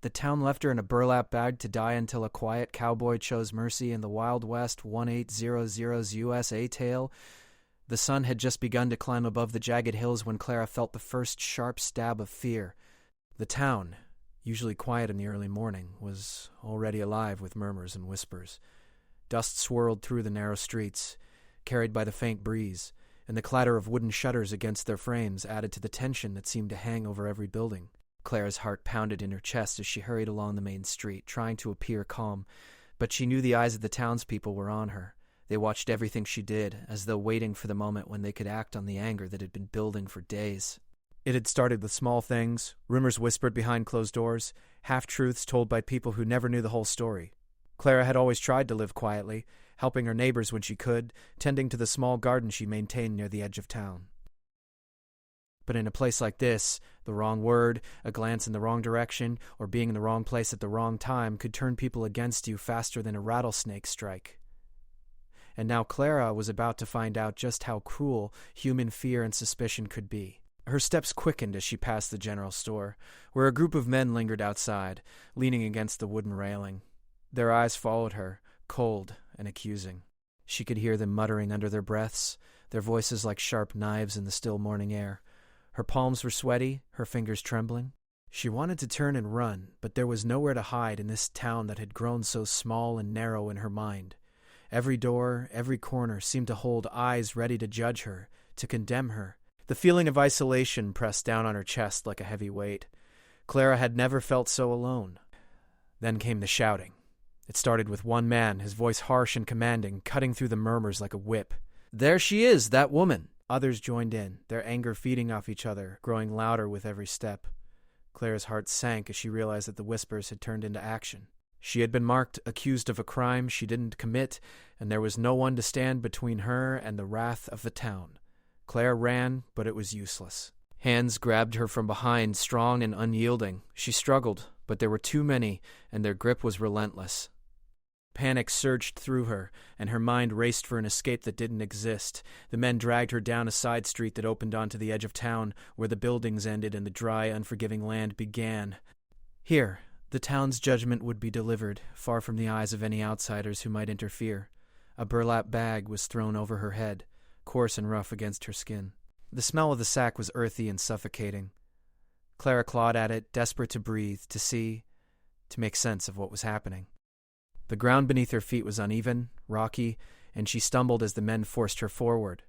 The town left her in a burlap bag to die until a quiet cowboy chose mercy in the Wild West 1800's USA tale. The sun had just begun to climb above the jagged hills when Clara felt the first sharp stab of fear. The town, usually quiet in the early morning, was already alive with murmurs and whispers. Dust swirled through the narrow streets, carried by the faint breeze, and the clatter of wooden shutters against their frames added to the tension that seemed to hang over every building. Clara's heart pounded in her chest as she hurried along the main street, trying to appear calm, but she knew the eyes of the townspeople were on her. They watched everything she did, as though waiting for the moment when they could act on the anger that had been building for days. It had started with small things, rumors whispered behind closed doors, half-truths told by people who never knew the whole story. Clara had always tried to live quietly, helping her neighbors when she could, tending to the small garden she maintained near the edge of town. But in a place like this, the wrong word, a glance in the wrong direction, or being in the wrong place at the wrong time could turn people against you faster than a rattlesnake strike. And now Clara was about to find out just how cruel human fear and suspicion could be. Her steps quickened as she passed the general store, where a group of men lingered outside, leaning against the wooden railing. Their eyes followed her, cold and accusing. She could hear them muttering under their breaths, their voices like sharp knives in the still morning air. Her palms were sweaty, her fingers trembling. She wanted to turn and run, but there was nowhere to hide in this town that had grown so small and narrow in her mind. Every door, every corner seemed to hold eyes ready to judge her, to condemn her. The feeling of isolation pressed down on her chest like a heavy weight. Clara had never felt so alone. Then came the shouting. It started with one man, his voice harsh and commanding, cutting through the murmurs like a whip. "There she is, that woman!" Others joined in, their anger feeding off each other, growing louder with every step. Clara's heart sank as she realized that the whispers had turned into action. She had been marked accused of a crime she didn't commit, and there was no one to stand between her and the wrath of the town. Clara ran, but it was useless. Hands grabbed her from behind, strong and unyielding. She struggled, but there were too many, and their grip was relentless. Panic surged through her, and her mind raced for an escape that didn't exist. The men dragged her down a side street that opened onto the edge of town, where the buildings ended and the dry, unforgiving land began. Here, the town's judgment would be delivered, far from the eyes of any outsiders who might interfere. A burlap bag was thrown over her head, coarse and rough against her skin. The smell of the sack was earthy and suffocating. Clara clawed at it, desperate to breathe, to see, to make sense of what was happening. The ground beneath her feet was uneven, rocky, and she stumbled as the men forced her forward.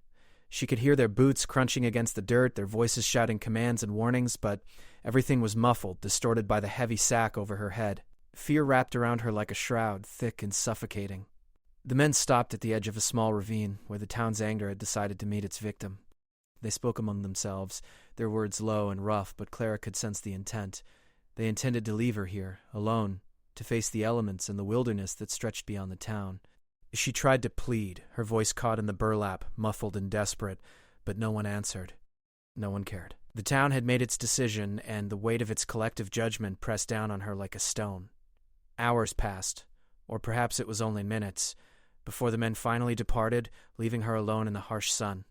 She could hear their boots crunching against the dirt, their voices shouting commands and warnings, but everything was muffled, distorted by the heavy sack over her head. Fear wrapped around her like a shroud, thick and suffocating. The men stopped at the edge of a small ravine, where the town's anger had decided to meet its victim. They spoke among themselves, their words low and rough, but Clara could sense the intent. They intended to leave her here, alone, to face the elements and the wilderness that stretched beyond the town. She tried to plead, her voice caught in the burlap, muffled and desperate, but no one answered. No one cared. The town had made its decision, and the weight of its collective judgment pressed down on her like a stone. Hours passed, or perhaps it was only minutes, before the men finally departed, leaving her alone in the harsh sun.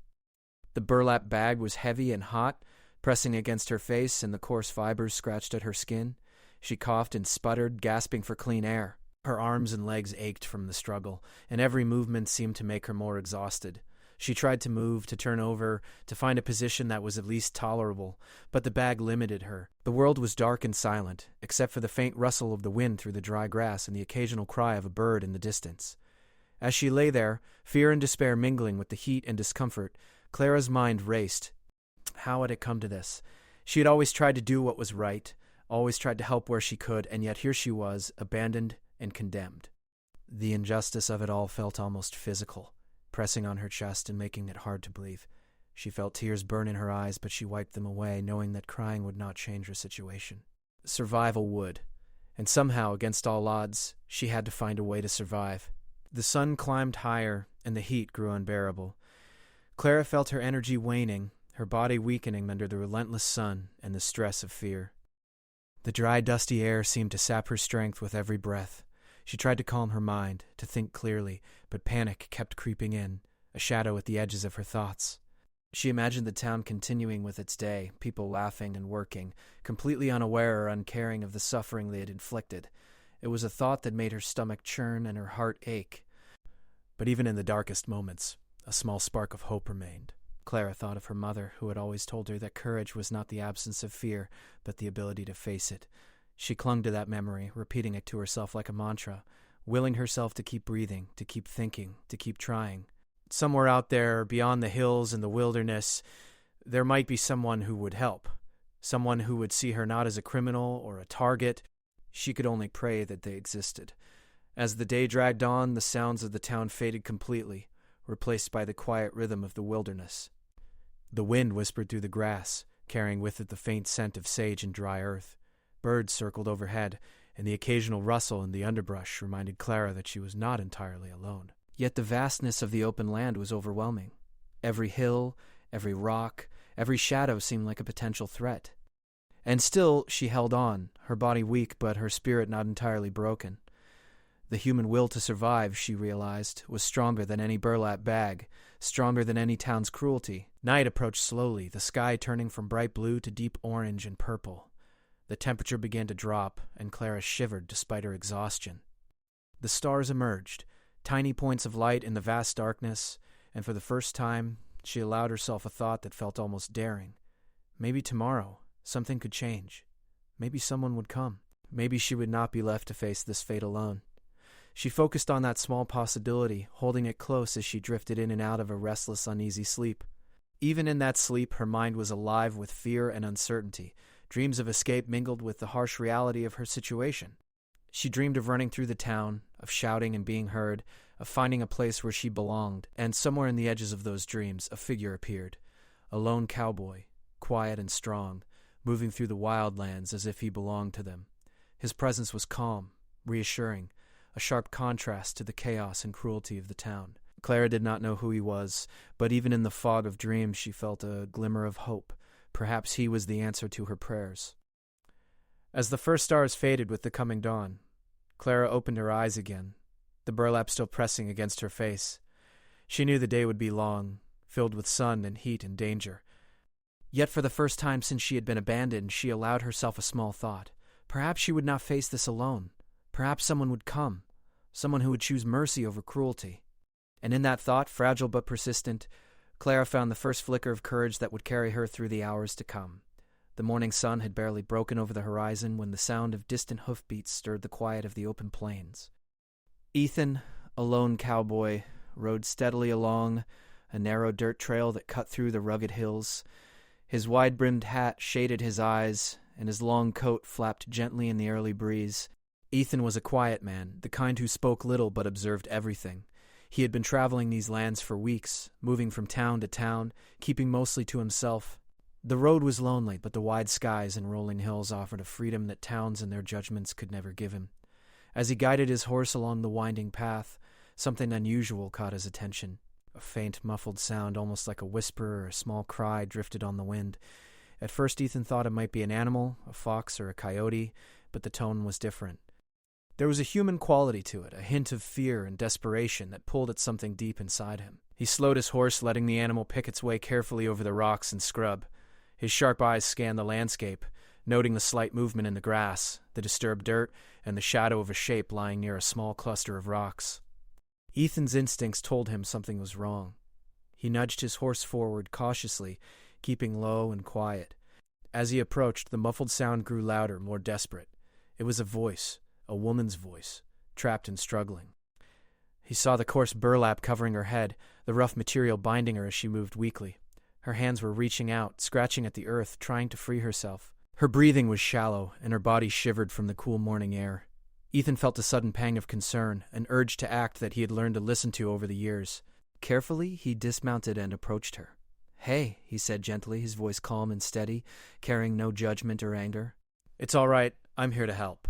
The burlap bag was heavy and hot, pressing against her face, and the coarse fibers scratched at her skin. She coughed and sputtered, gasping for clean air. Her arms and legs ached from the struggle, and every movement seemed to make her more exhausted. She tried to move, to turn over, to find a position that was at least tolerable, but the bag limited her. The world was dark and silent, except for the faint rustle of the wind through the dry grass and the occasional cry of a bird in the distance. As she lay there, fear and despair mingling with the heat and discomfort, Clara's mind raced. How had it come to this? She had always tried to do what was right, always tried to help where she could, and yet here she was, abandoned and condemned. The injustice of it all felt almost physical, pressing on her chest and making it hard to believe. She felt tears burn in her eyes, but she wiped them away, knowing that crying would not change her situation. Survival would, and somehow, against all odds, she had to find a way to survive. The sun climbed higher, and the heat grew unbearable. Clara felt her energy waning, her body weakening under the relentless sun and the stress of fear. The dry, dusty air seemed to sap her strength with every breath. She tried to calm her mind, to think clearly, but panic kept creeping in, a shadow at the edges of her thoughts. She imagined the town continuing with its day, people laughing and working, completely unaware or uncaring of the suffering they had inflicted. It was a thought that made her stomach churn and her heart ache. But even in the darkest moments, a small spark of hope remained. Clara thought of her mother, who had always told her that courage was not the absence of fear, but the ability to face it. She clung to that memory, repeating it to herself like a mantra, willing herself to keep breathing, to keep thinking, to keep trying. Somewhere out there, beyond the hills and the wilderness, there might be someone who would help, someone who would see her not as a criminal or a target. She could only pray that they existed. As the day dragged on, the sounds of the town faded completely, replaced by the quiet rhythm of the wilderness. The wind whispered through the grass, carrying with it the faint scent of sage and dry earth. Birds circled overhead, and the occasional rustle in the underbrush reminded Clara that she was not entirely alone. Yet the vastness of the open land was overwhelming. Every hill, every rock, every shadow seemed like a potential threat. And still she held on, her body weak but her spirit not entirely broken. The human will to survive, she realized, was stronger than any burlap bag, stronger than any town's cruelty. Night approached slowly, the sky turning from bright blue to deep orange and purple. The temperature began to drop, and Clara shivered despite her exhaustion. The stars emerged, tiny points of light in the vast darkness, and for the first time, she allowed herself a thought that felt almost daring. Maybe tomorrow, something could change. Maybe someone would come. Maybe she would not be left to face this fate alone. She focused on that small possibility, holding it close as she drifted in and out of a restless, uneasy sleep. Even in that sleep, her mind was alive with fear and uncertainty. Dreams of escape mingled with the harsh reality of her situation. She dreamed of running through the town, of shouting and being heard, of finding a place where she belonged, and somewhere in the edges of those dreams, a figure appeared. A lone cowboy, quiet and strong, moving through the wildlands as if he belonged to them. His presence was calm, reassuring, a sharp contrast to the chaos and cruelty of the town. Clara did not know who he was, but even in the fog of dreams she felt a glimmer of hope. Perhaps he was the answer to her prayers. As the first stars faded with the coming dawn, Clara opened her eyes again, the burlap still pressing against her face. She knew the day would be long, filled with sun and heat and danger. Yet for the first time since she had been abandoned, she allowed herself a small thought. Perhaps she would not face this alone. Perhaps someone would come, someone who would choose mercy over cruelty. And in that thought, fragile but persistent, Clara found the first flicker of courage that would carry her through the hours to come. The morning sun had barely broken over the horizon when the sound of distant hoofbeats stirred the quiet of the open plains. Ethan, a lone cowboy, rode steadily along a narrow dirt trail that cut through the rugged hills. His wide-brimmed hat shaded his eyes, and his long coat flapped gently in the early breeze. Ethan was a quiet man, the kind who spoke little but observed everything. He had been traveling these lands for weeks, moving from town to town, keeping mostly to himself. The road was lonely, but the wide skies and rolling hills offered a freedom that towns and their judgments could never give him. As he guided his horse along the winding path, something unusual caught his attention. A faint, muffled sound, almost like a whisper or a small cry, drifted on the wind. At first Ethan thought it might be an animal, a fox or a coyote, but the tone was different. There was a human quality to it, a hint of fear and desperation that pulled at something deep inside him. He slowed his horse, letting the animal pick its way carefully over the rocks and scrub. His sharp eyes scanned the landscape, noting the slight movement in the grass, the disturbed dirt, and the shadow of a shape lying near a small cluster of rocks. Ethan's instincts told him something was wrong. He nudged his horse forward cautiously, keeping low and quiet. As he approached, the muffled sound grew louder, more desperate. It was a voice, a woman's voice, trapped and struggling. He saw the coarse burlap covering her head, the rough material binding her as she moved weakly. Her hands were reaching out, scratching at the earth, trying to free herself. Her breathing was shallow, and her body shivered from the cool morning air. Ethan felt a sudden pang of concern, an urge to act that he had learned to listen to over the years. Carefully, he dismounted and approached her. "Hey," he said gently, his voice calm and steady, carrying no judgment or anger. "It's all right. I'm here to help."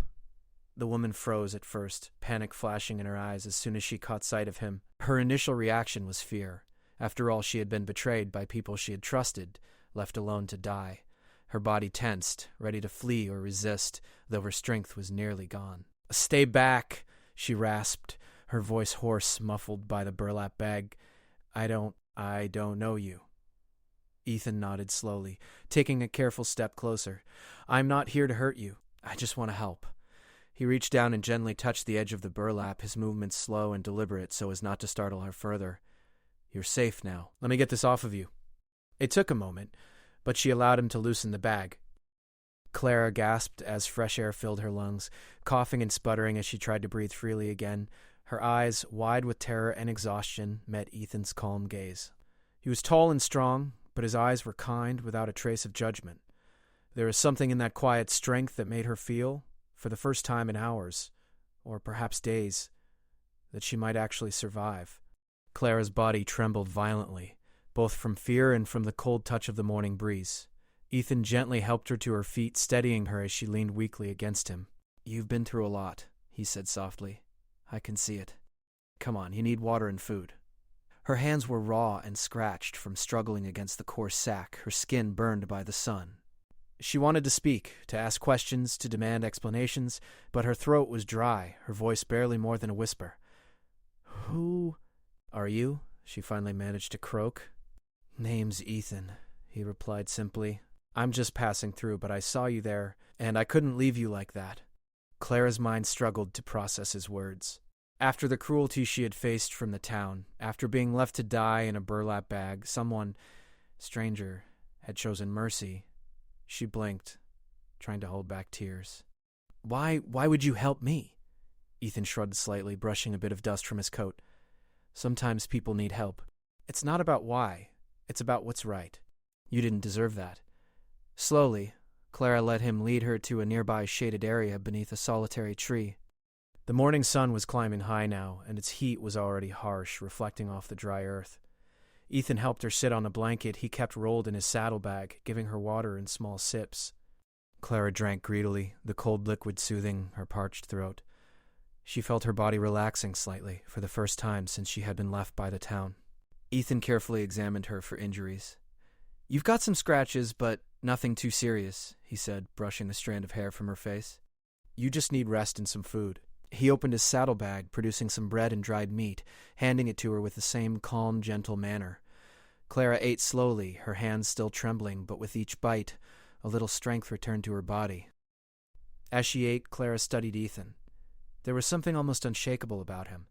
The woman froze at first, panic flashing in her eyes as soon as she caught sight of him. Her initial reaction was fear. After all, she had been betrayed by people she had trusted, left alone to die. Her body tensed, ready to flee or resist, though her strength was nearly gone. "Stay back," she rasped, her voice hoarse, muffled by the burlap bag. I don't know you." Ethan nodded slowly, taking a careful step closer. I'm not here to hurt you. I just want to help. He reached down and gently touched the edge of the burlap, his movements slow and deliberate so as not to startle her further. You're safe now. Let me get this off of you. It took a moment, but she allowed him to loosen the bag. Clara gasped as fresh air filled her lungs, coughing and sputtering as she tried to breathe freely again. Her eyes, wide with terror and exhaustion, met Ethan's calm gaze. He was tall and strong, but his eyes were kind, without a trace of judgment. There was something in that quiet strength that made her feel, for the first time in hours, or perhaps days, that she might actually survive. Clara's body trembled violently, both from fear and from the cold touch of the morning breeze. Ethan gently helped her to her feet, steadying her as she leaned weakly against him. You've been through a lot, he said softly. I can see it. Come on, you need water and food. Her hands were raw and scratched from struggling against the coarse sack, her skin burned by the sun. She wanted to speak, to ask questions, to demand explanations, but her throat was dry, her voice barely more than a whisper. Who are you? She finally managed to croak. Name's Ethan, he replied simply. I'm just passing through, but I saw you there, and I couldn't leave you like that. Clara's mind struggled to process his words. After the cruelty she had faced from the town, after being left to die in a burlap bag, someone, stranger, had chosen mercy. She blinked, trying to hold back tears. Why would you help me? Ethan shrugged slightly, brushing a bit of dust from his coat. Sometimes people need help. It's not about why, it's about what's right. You didn't deserve that. Slowly, Clara let him lead her to a nearby shaded area beneath a solitary tree. The morning sun was climbing high now, and its heat was already harsh, reflecting off the dry earth. Ethan helped her sit on a blanket he kept rolled in his saddlebag, giving her water in small sips. Clara drank greedily, the cold liquid soothing her parched throat. She felt her body relaxing slightly, for the first time since she had been left by the town. Ethan carefully examined her for injuries. You've got some scratches, but nothing too serious, he said, brushing the strand of hair from her face. You just need rest and some food. He opened his saddlebag, producing some bread and dried meat, handing it to her with the same calm, gentle manner. Clara ate slowly, her hands still trembling, but with each bite, a little strength returned to her body. As she ate, Clara studied Ethan. There was something almost unshakable about him,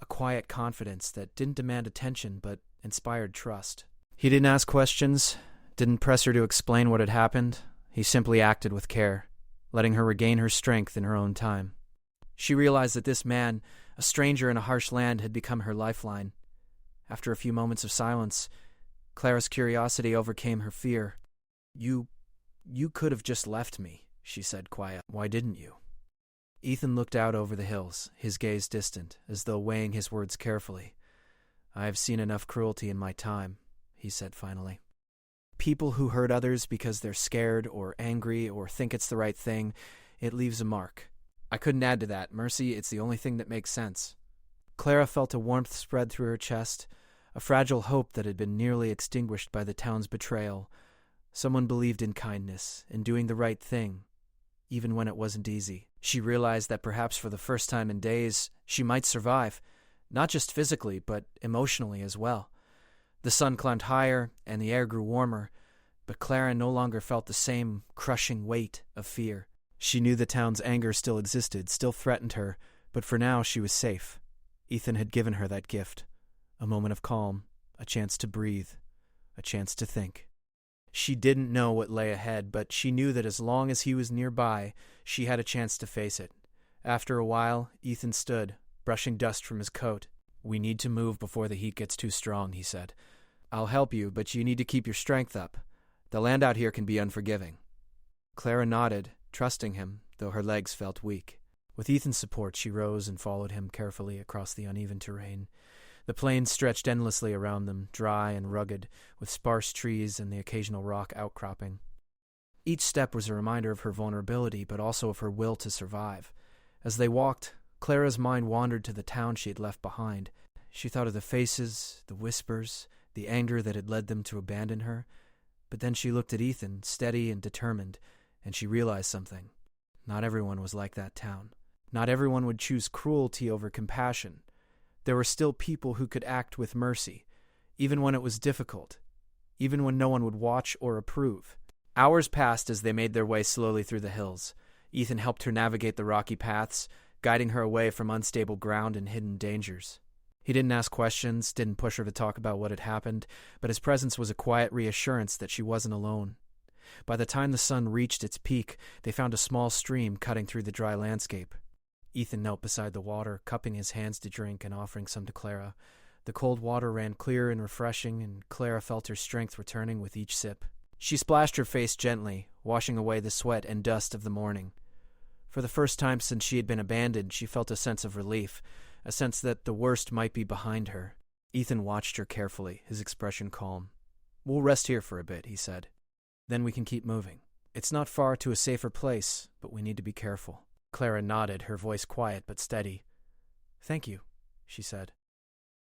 a quiet confidence that didn't demand attention but inspired trust. He didn't ask questions, didn't press her to explain what had happened. He simply acted with care, letting her regain her strength in her own time. She realized that this man, a stranger in a harsh land, had become her lifeline. After a few moments of silence, Clara's curiosity overcame her fear. You could have just left me, she said quietly. Why didn't you? Ethan looked out over the hills, his gaze distant, as though weighing his words carefully. I have seen enough cruelty in my time, he said finally. People who hurt others because they're scared or angry or think it's the right thing, it leaves a mark. I couldn't add to that. Mercy, it's the only thing that makes sense. Clara felt a warmth spread through her chest, a fragile hope that had been nearly extinguished by the town's betrayal. Someone believed in kindness, in doing the right thing, even when it wasn't easy. She realized that perhaps for the first time in days, she might survive, not just physically, but emotionally as well. The sun climbed higher, and the air grew warmer, but Clara no longer felt the same crushing weight of fear. She knew the town's anger still existed, still threatened her, but for now she was safe. Ethan had given her that gift, a moment of calm, a chance to breathe, a chance to think. She didn't know what lay ahead, but she knew that as long as he was nearby, she had a chance to face it. After a while, Ethan stood, brushing dust from his coat. We need to move before the heat gets too strong, he said. I'll help you, but you need to keep your strength up. The land out here can be unforgiving. Clara nodded, trusting him, though her legs felt weak. With Ethan's support, she rose and followed him carefully across the uneven terrain. The plains stretched endlessly around them, dry and rugged, with sparse trees and the occasional rock outcropping. Each step was a reminder of her vulnerability, but also of her will to survive. As they walked, Clara's mind wandered to the town she had left behind. She thought of the faces, the whispers, the anger that had led them to abandon her. But then she looked at Ethan, steady and determined, and she realized something. Not everyone was like that town. Not everyone would choose cruelty over compassion. There were still people who could act with mercy, even when it was difficult, even when no one would watch or approve. Hours passed as they made their way slowly through the hills. Ethan helped her navigate the rocky paths, guiding her away from unstable ground and hidden dangers. He didn't ask questions, didn't push her to talk about what had happened, but his presence was a quiet reassurance that she wasn't alone. By the time the sun reached its peak, they found a small stream cutting through the dry landscape. Ethan knelt beside the water, cupping his hands to drink and offering some to Clara. The cold water ran clear and refreshing, and Clara felt her strength returning with each sip. She splashed her face gently, washing away the sweat and dust of the morning. For the first time since she had been abandoned, she felt a sense of relief, a sense that the worst might be behind her. Ethan watched her carefully, his expression calm. "We'll rest here for a bit," he said. "Then we can keep moving. It's not far to a safer place, but we need to be careful." Clara nodded, her voice quiet but steady. "Thank you," she said.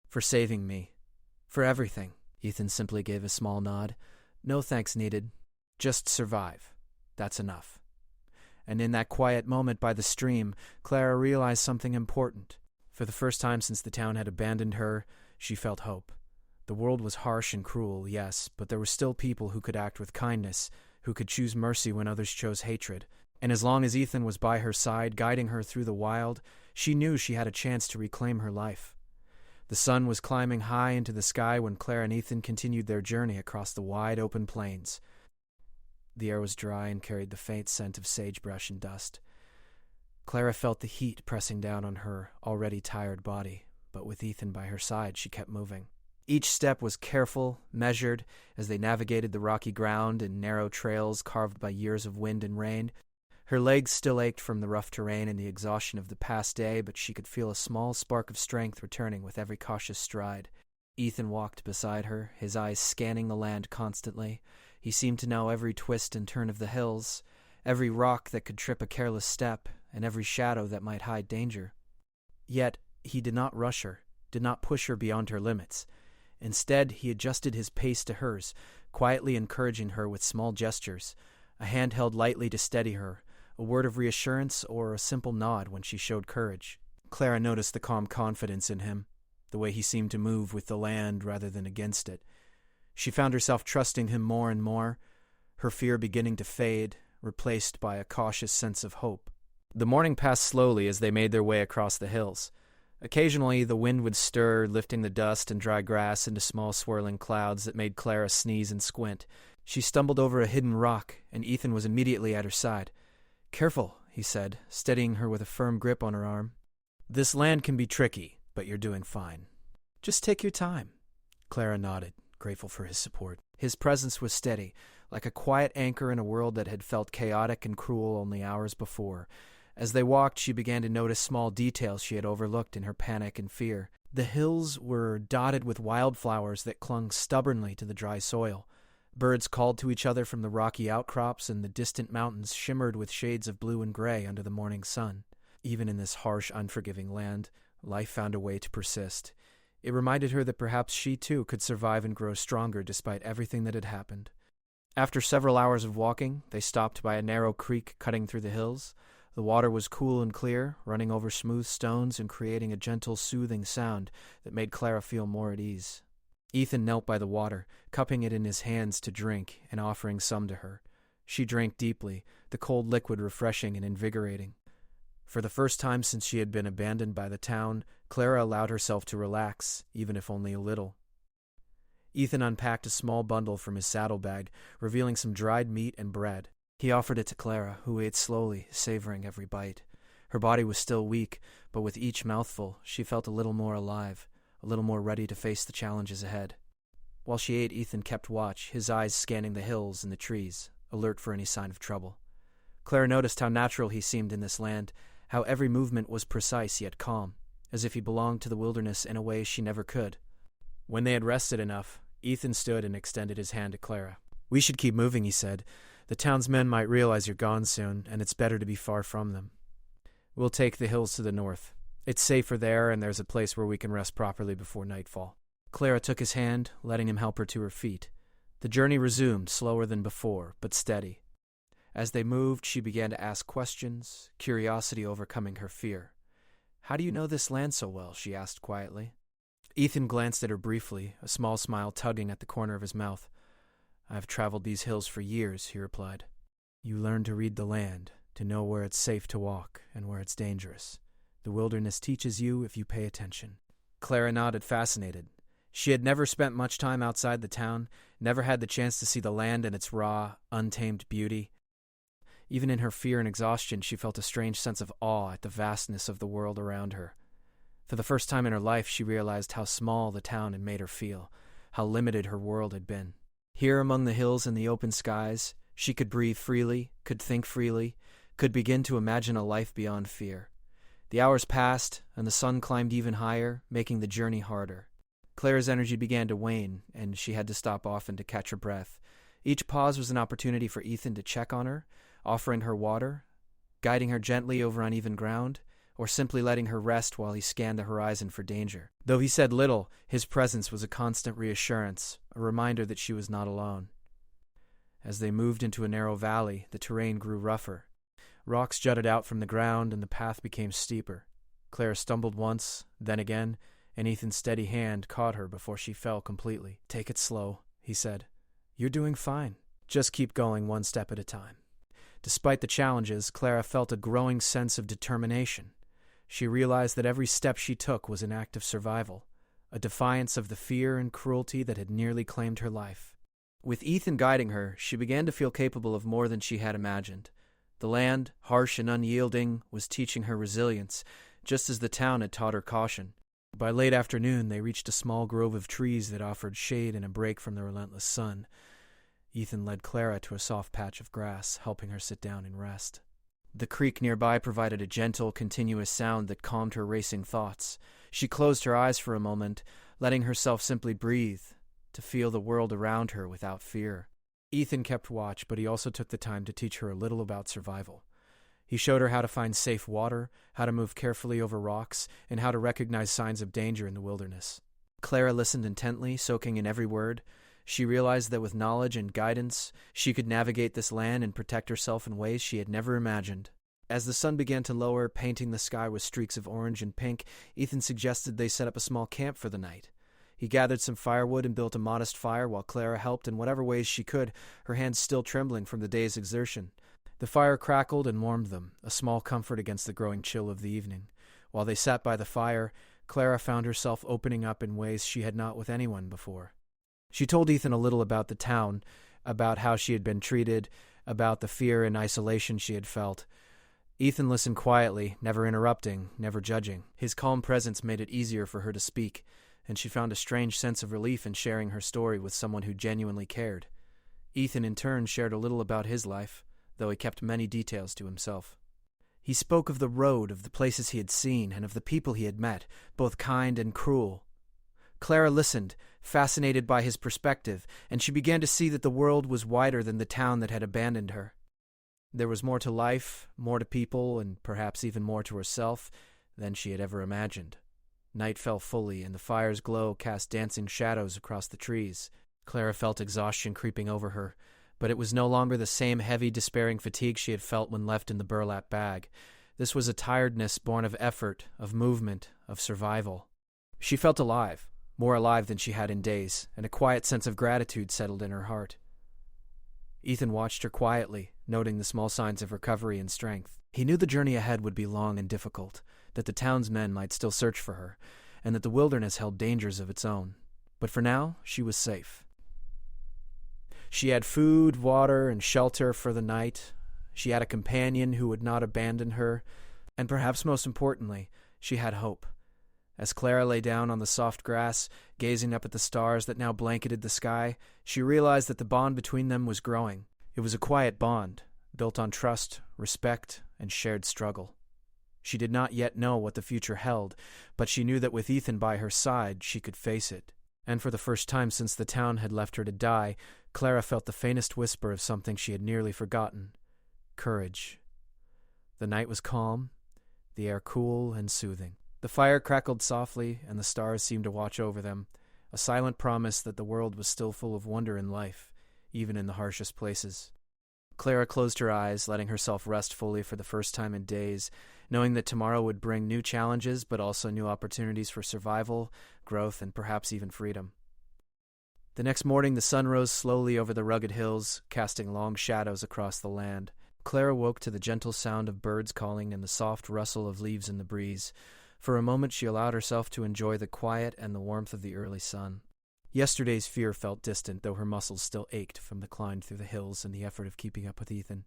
"For saving me. For everything." Ethan simply gave a small nod. "No thanks needed. Just survive. That's enough." And in that quiet moment by the stream, Clara realized something important. For the first time since the town had abandoned her, she felt hope. The world was harsh and cruel, yes, but there were still people who could act with kindness, who could choose mercy when others chose hatred. And as long as Ethan was by her side, guiding her through the wild, she knew she had a chance to reclaim her life. The sun was climbing high into the sky when Clara and Ethan continued their journey across the wide open plains. The air was dry and carried the faint scent of sagebrush and dust. Clara felt the heat pressing down on her already tired body, but with Ethan by her side, she kept moving. Each step was careful, measured, as they navigated the rocky ground and narrow trails carved by years of wind and rain. Her legs still ached from the rough terrain and the exhaustion of the past day, but she could feel a small spark of strength returning with every cautious stride. Ethan walked beside her, his eyes scanning the land constantly. He seemed to know every twist and turn of the hills, every rock that could trip a careless step, and every shadow that might hide danger. Yet he did not rush her, did not push her beyond her limits. Instead, he adjusted his pace to hers, quietly encouraging her with small gestures, a hand held lightly to steady her, a word of reassurance or a simple nod when she showed courage. Clara noticed the calm confidence in him, the way he seemed to move with the land rather than against it. She found herself trusting him more and more, her fear beginning to fade, replaced by a cautious sense of hope. The morning passed slowly as they made their way across the hills. Occasionally, the wind would stir, lifting the dust and dry grass into small swirling clouds that made Clara sneeze and squint. She stumbled over a hidden rock, and Ethan was immediately at her side. "Careful," he said, steadying her with a firm grip on her arm. "This land can be tricky, but you're doing fine. Just take your time." Clara nodded, grateful for his support. His presence was steady, like a quiet anchor in a world that had felt chaotic and cruel only hours before. As they walked, she began to notice small details she had overlooked in her panic and fear. The hills were dotted with wildflowers that clung stubbornly to the dry soil. Birds called to each other from the rocky outcrops, and the distant mountains shimmered with shades of blue and gray under the morning sun. Even in this harsh, unforgiving land, life found a way to persist. It reminded her that perhaps she too could survive and grow stronger despite everything that had happened. After several hours of walking, they stopped by a narrow creek cutting through the hills. The water was cool and clear, running over smooth stones and creating a gentle, soothing sound that made Clara feel more at ease. Ethan knelt by the water, cupping it in his hands to drink and offering some to her. She drank deeply, the cold liquid refreshing and invigorating. For the first time since she had been abandoned by the town, Clara allowed herself to relax, even if only a little. Ethan unpacked a small bundle from his saddlebag, revealing some dried meat and bread. He offered it to Clara, who ate slowly, savoring every bite. Her body was still weak, but with each mouthful, she felt a little more alive, a little more ready to face the challenges ahead. While she ate, Ethan kept watch, his eyes scanning the hills and the trees, alert for any sign of trouble. Clara noticed how natural he seemed in this land, how every movement was precise yet calm, as if he belonged to the wilderness in a way she never could. When they had rested enough, Ethan stood and extended his hand to Clara. "We should keep moving," he said. "The town's men might realize you're gone soon, and it's better to be far from them. We'll take the hills to the north. It's safer there, and there's a place where we can rest properly before nightfall." Clara took his hand, letting him help her to her feet. The journey resumed, slower than before, but steady. As they moved, she began to ask questions, curiosity overcoming her fear. "How do you know this land so well?" she asked quietly. Ethan glanced at her briefly, a small smile tugging at the corner of his mouth. "I've traveled these hills for years," he replied. "You learn to read the land, to know where it's safe to walk and where it's dangerous. The wilderness teaches you if you pay attention." Clara nodded, fascinated. She had never spent much time outside the town, never had the chance to see the land and its raw, untamed beauty. Even in her fear and exhaustion, she felt a strange sense of awe at the vastness of the world around her. For the first time in her life, she realized how small the town had made her feel, how limited her world had been. Here among the hills and the open skies, she could breathe freely, could think freely, could begin to imagine a life beyond fear. The hours passed, and the sun climbed even higher, making the journey harder. Clara's energy began to wane, and she had to stop often to catch her breath. Each pause was an opportunity for Ethan to check on her, offering her water, guiding her gently over uneven ground, or simply letting her rest while he scanned the horizon for danger. Though he said little, his presence was a constant reassurance, a reminder that she was not alone. As they moved into a narrow valley, the terrain grew rougher. Rocks jutted out from the ground, and the path became steeper. Clara stumbled once, then again, and Ethan's steady hand caught her before she fell completely. "Take it slow," he said. "You're doing fine. Just keep going one step at a time." Despite the challenges, Clara felt a growing sense of determination. She realized that every step she took was an act of survival, a defiance of the fear and cruelty that had nearly claimed her life. With Ethan guiding her, she began to feel capable of more than she had imagined. The land, harsh and unyielding, was teaching her resilience, just as the town had taught her caution. By late afternoon, they reached a small grove of trees that offered shade and a break from the relentless sun. Ethan led Clara to a soft patch of grass, helping her sit down and rest. The creek nearby provided a gentle, continuous sound that calmed her racing thoughts. She closed her eyes for a moment, letting herself simply breathe, to feel the world around her without fear. Ethan kept watch, but he also took the time to teach her a little about survival. He showed her how to find safe water, how to move carefully over rocks, and how to recognize signs of danger in the wilderness. Clara listened intently, soaking in every word. She realized that with knowledge and guidance, she could navigate this land and protect herself in ways she had never imagined. As the sun began to lower, painting the sky with streaks of orange and pink, Ethan suggested they set up a small camp for the night. He gathered some firewood and built a modest fire while Clara helped in whatever ways she could, her hands still trembling from the day's exertion. The fire crackled and warmed them, a small comfort against the growing chill of the evening. While they sat by the fire, Clara found herself opening up in ways she had not with anyone before. She told Ethan a little about the town, about how she had been treated, about the fear and isolation she had felt. Ethan listened quietly, never interrupting, never judging. His calm presence made it easier for her to speak, and she found a strange sense of relief in sharing her story with someone who genuinely cared. Ethan, in turn, shared a little about his life, though he kept many details to himself. He spoke of the road, of the places he had seen, and of the people he had met, both kind and cruel. Clara listened, fascinated by his perspective, and she began to see that the world was wider than the town that had abandoned her. There was more to life, more to people, and perhaps even more to herself than she had ever imagined. Night fell fully, and the fire's glow cast dancing shadows across the trees. Clara felt exhaustion creeping over her, but it was no longer the same heavy, despairing fatigue she had felt when left in the burlap bag. This was a tiredness born of effort, of movement, of survival. She felt alive, more alive than she had in days, and a quiet sense of gratitude settled in her heart. Ethan watched her quietly, noting the small signs of recovery and strength. He knew the journey ahead would be long and difficult, that the town's men might still search for her, and that the wilderness held dangers of its own. But for now, she was safe. She had food, water, and shelter for the night. She had a companion who would not abandon her, and perhaps most importantly, she had hope. As Clara lay down on the soft grass, gazing up at the stars that now blanketed the sky, she realized that the bond between them was growing. It was a quiet bond, built on trust, respect, and shared struggle. She did not yet know what the future held, but she knew that with Ethan by her side, she could face it. And for the first time since the town had left her to die, Clara felt the faintest whisper of something she had nearly forgotten: courage. The night was calm, the air cool and soothing. The fire crackled softly, and the stars seemed to watch over them, a silent promise that the world was still full of wonder and life, even in the harshest places. Clara closed her eyes, letting herself rest fully for the first time in days, knowing that tomorrow would bring new challenges, but also new opportunities for survival, growth, and perhaps even freedom. The next morning the sun rose slowly over the rugged hills, casting long shadows across the land. Clara woke to the gentle sound of birds calling and the soft rustle of leaves in the breeze. For a moment she allowed herself to enjoy the quiet and the warmth of the early sun. Yesterday's fear felt distant, though her muscles still ached from the climb through the hills and the effort of keeping up with Ethan.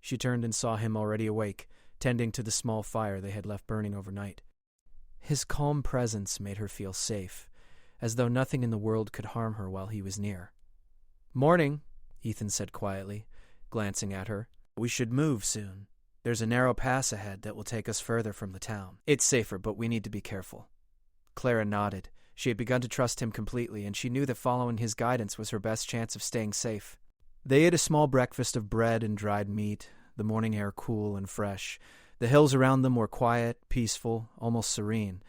She turned and saw him already awake, tending to the small fire they had left burning overnight. His calm presence made her feel safe, as though nothing in the world could harm her while he was near. "Morning," Ethan said quietly, glancing at her. "We should move soon. There's a narrow pass ahead that will take us further from the town. It's safer, but we need to be careful." Clara nodded. She had begun to trust him completely, and she knew that following his guidance was her best chance of staying safe. They ate a small breakfast of bread and dried meat, the morning air cool and fresh. The hills around them were quiet, peaceful, almost serene,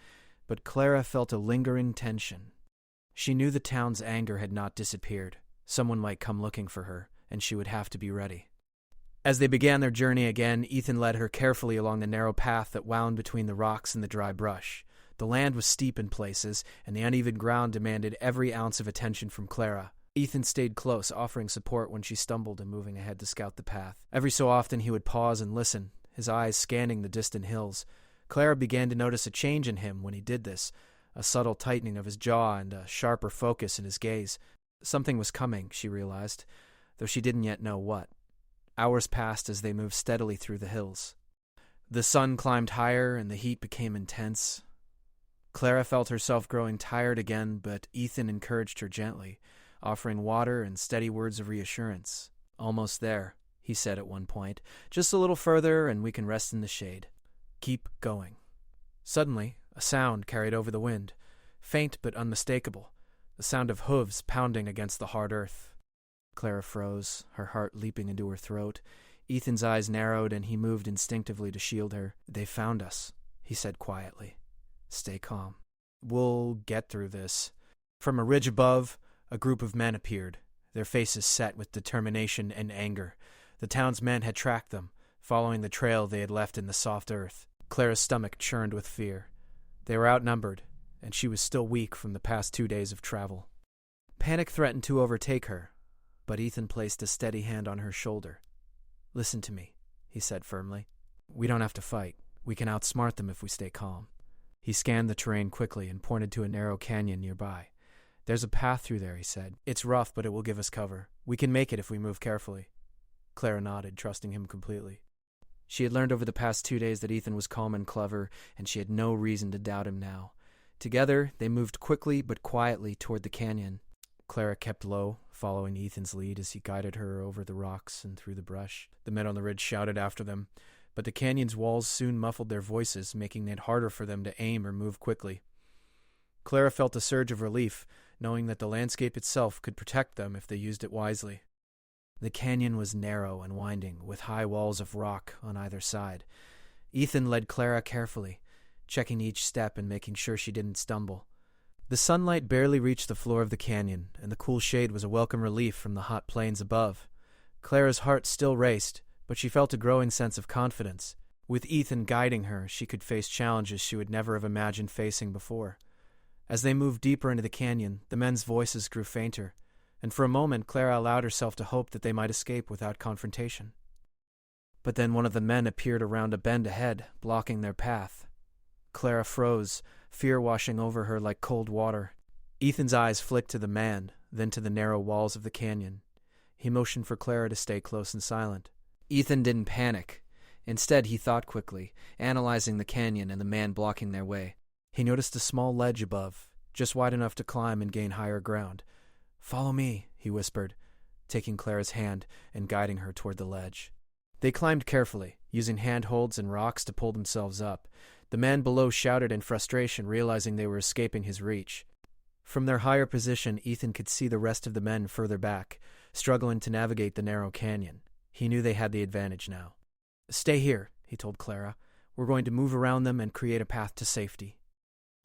but Clara felt a lingering tension. She knew the town's anger had not disappeared. Someone might come looking for her, and she would have to be ready. As they began their journey again, Ethan led her carefully along the narrow path that wound between the rocks and the dry brush. The land was steep in places, and the uneven ground demanded every ounce of attention from Clara. Ethan stayed close, offering support when she stumbled and moving ahead to scout the path. Every so often he would pause and listen, his eyes scanning the distant hills. Clara began to notice a change in him when he did this, a subtle tightening of his jaw and a sharper focus in his gaze. Something was coming, she realized, though she didn't yet know what. Hours passed as they moved steadily through the hills. The sun climbed higher and the heat became intense. Clara felt herself growing tired again, but Ethan encouraged her gently, offering water and steady words of reassurance. "Almost there," he said at one point. "Just a little further and we can rest in the shade. Keep going." Suddenly, a sound carried over the wind, faint but unmistakable, the sound of hooves pounding against the hard earth. Clara froze, her heart leaping into her throat. Ethan's eyes narrowed and he moved instinctively to shield her. "They found us," he said quietly. "Stay calm. We'll get through this." From a ridge above, a group of men appeared, their faces set with determination and anger. The town's men had tracked them, following the trail they had left in the soft earth. Clara's stomach churned with fear. They were outnumbered, and she was still weak from the past 2 days of travel. Panic threatened to overtake her, but Ethan placed a steady hand on her shoulder. "Listen to me," he said firmly. "We don't have to fight. We can outsmart them if we stay calm." He scanned the terrain quickly and pointed to a narrow canyon nearby. "There's a path through there," he said. "It's rough, but it will give us cover. We can make it if we move carefully." Clara nodded, trusting him completely. She had learned over the past 2 days that Ethan was calm and clever, and she had no reason to doubt him now. Together, they moved quickly but quietly toward the canyon. Clara kept low, following Ethan's lead as he guided her over the rocks and through the brush. The men on the ridge shouted after them, but the canyon's walls soon muffled their voices, making it harder for them to aim or move quickly. Clara felt a surge of relief, knowing that the landscape itself could protect them if they used it wisely. The canyon was narrow and winding, with high walls of rock on either side. Ethan led Clara carefully, checking each step and making sure she didn't stumble. The sunlight barely reached the floor of the canyon, and the cool shade was a welcome relief from the hot plains above. Clara's heart still raced, but she felt a growing sense of confidence. With Ethan guiding her, she could face challenges she would never have imagined facing before. As they moved deeper into the canyon, the men's voices grew fainter, and for a moment Clara allowed herself to hope that they might escape without confrontation. But then one of the men appeared around a bend ahead, blocking their path. Clara froze, fear washing over her like cold water. Ethan's eyes flicked to the man, then to the narrow walls of the canyon. He motioned for Clara to stay close and silent. Ethan didn't panic. Instead, he thought quickly, analyzing the canyon and the man blocking their way. He noticed a small ledge above, just wide enough to climb and gain higher ground. "Follow me," he whispered, taking Clara's hand and guiding her toward the ledge. They climbed carefully, using handholds and rocks to pull themselves up. The men below shouted in frustration, realizing they were escaping his reach. From their higher position, Ethan could see the rest of the men further back, struggling to navigate the narrow canyon. He knew they had the advantage now. "Stay here," he told Clara. "We're going to move around them and create a path to safety."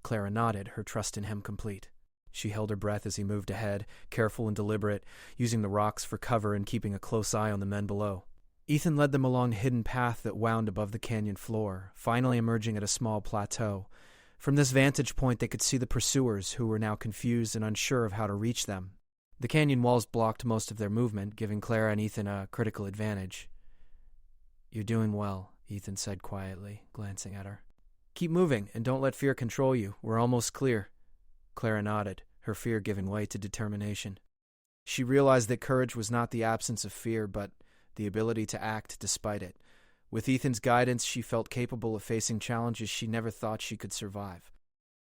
Clara nodded, her trust in him complete. She held her breath as he moved ahead, careful and deliberate, using the rocks for cover and keeping a close eye on the men below. Ethan led them along a hidden path that wound above the canyon floor, finally emerging at a small plateau. From this vantage point they could see the pursuers, who were now confused and unsure of how to reach them. The canyon walls blocked most of their movement, giving Clara and Ethan a critical advantage. "You're doing well," Ethan said quietly, glancing at her. "Keep moving, and don't let fear control you. We're almost clear." Clara nodded, her fear giving way to determination. She realized that courage was not the absence of fear, but the ability to act despite it. With Ethan's guidance, she felt capable of facing challenges she never thought she could survive.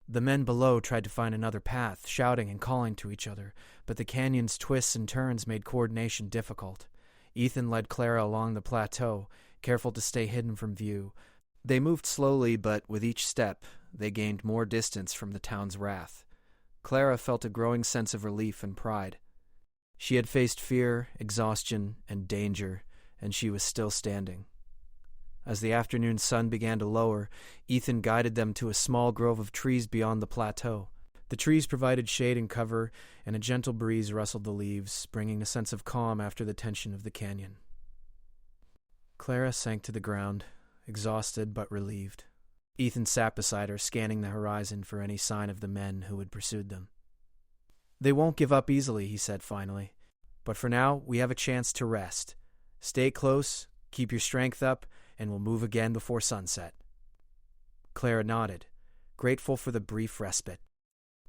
The men below tried to find another path, shouting and calling to each other, but the canyon's twists and turns made coordination difficult. Ethan led Clara along the plateau, careful to stay hidden from view. They moved slowly, but with each step, they gained more distance from the town's wrath. Clara felt a growing sense of relief and pride. She had faced fear, exhaustion, and danger, and she was still standing. As the afternoon sun began to lower, Ethan guided them to a small grove of trees beyond the plateau. The trees provided shade and cover, and a gentle breeze rustled the leaves, bringing a sense of calm after the tension of the canyon. Clara sank to the ground, exhausted but relieved. Ethan sat beside her, scanning the horizon for any sign of the men who had pursued them. "They won't give up easily," he said finally. "But for now, we have a chance to rest. Stay close, keep your strength up, and we'll move again before sunset." Clara nodded, grateful for the brief respite.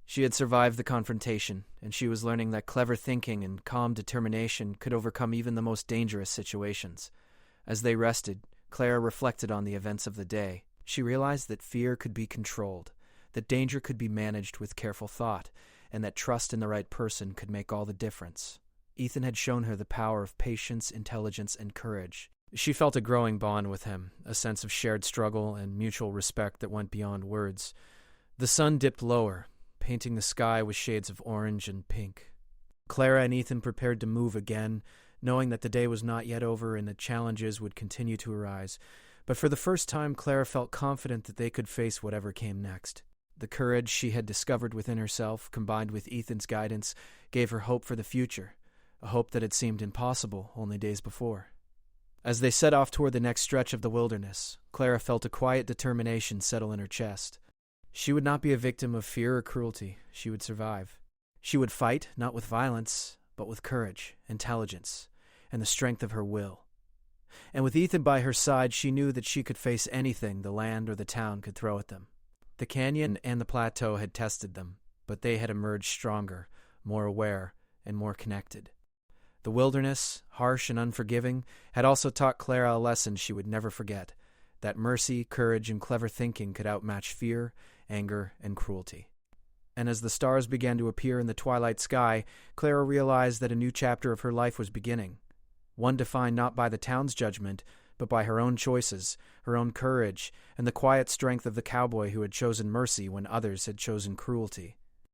She had survived the confrontation, and she was learning that clever thinking and calm determination could overcome even the most dangerous situations. As they rested, Clara reflected on the events of the day. She realized that fear could be controlled, that danger could be managed with careful thought, and that trust in the right person could make all the difference. Ethan had shown her the power of patience, intelligence, and courage. She felt a growing bond with him, a sense of shared struggle and mutual respect that went beyond words. The sun dipped lower, painting the sky with shades of orange and pink. Clara and Ethan prepared to move again, knowing that the day was not yet over and that challenges would continue to arise. But for the first time, Clara felt confident that they could face whatever came next. The courage she had discovered within herself, combined with Ethan's guidance, gave her hope for the future, a hope that had seemed impossible only days before. As they set off toward the next stretch of the wilderness, Clara felt a quiet determination settle in her chest. She would not be a victim of fear or cruelty. She would survive. She would fight, not with violence, but with courage, intelligence, and the strength of her will. And with Ethan by her side, she knew that she could face anything the land or the town could throw at them. The canyon and the plateau had tested them, but they had emerged stronger, more aware, and more connected. The wilderness, harsh and unforgiving, had also taught Clara a lesson she would never forget, that mercy, courage, and clever thinking could outmatch fear, anger, and cruelty. And as the stars began to appear in the twilight sky, Clara realized that a new chapter of her life was beginning, one defined not by the town's judgment, but by her own choices, her own courage, and the quiet strength of the cowboy who had chosen mercy when others had chosen cruelty.